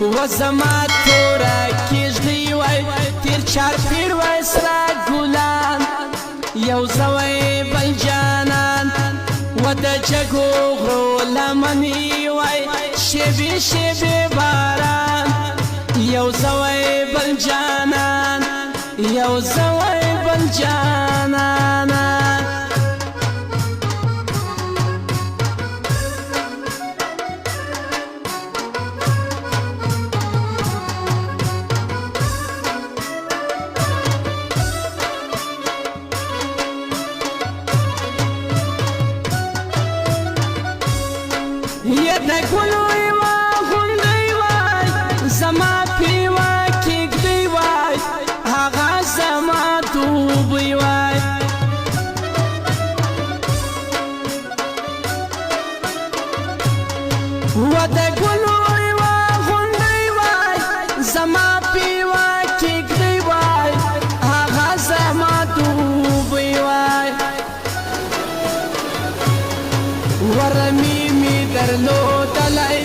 و زما تورا کیږدی وای تیر چار پیر وای سره ګلان یو زوی بل جانان و د جګو غرو لمنی وای شیبې شیبې باران یو زوی بل جانان یو زوی بل جانان یا د ګلو یوه غونډۍ وای زما پیوه کېږدۍ وای هغه زما دوبۍ وای و د ګلو یوه غونډۍ وای زما پیوه کېږدۍ وای هغه زما دوبۍ وای ورمی درلودلی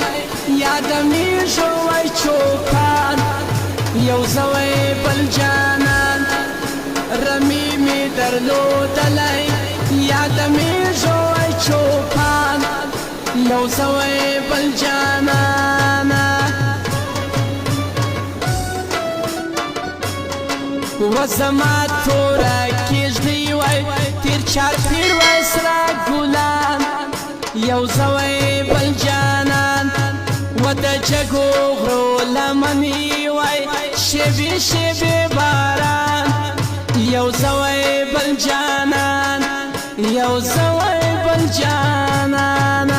یاد می شوی چوپان یو زوی بل جانان رمی می درلودلی یاد می شوی چوپان یو زوی بل جانان و زما تورا کیږدی وای تیر چار پیر وای سره ګلان یو زوی بل جانان و د جګو غرو لمنی وای شیبې شیبې باران یو زوی بل جانان یو زوی بل جانان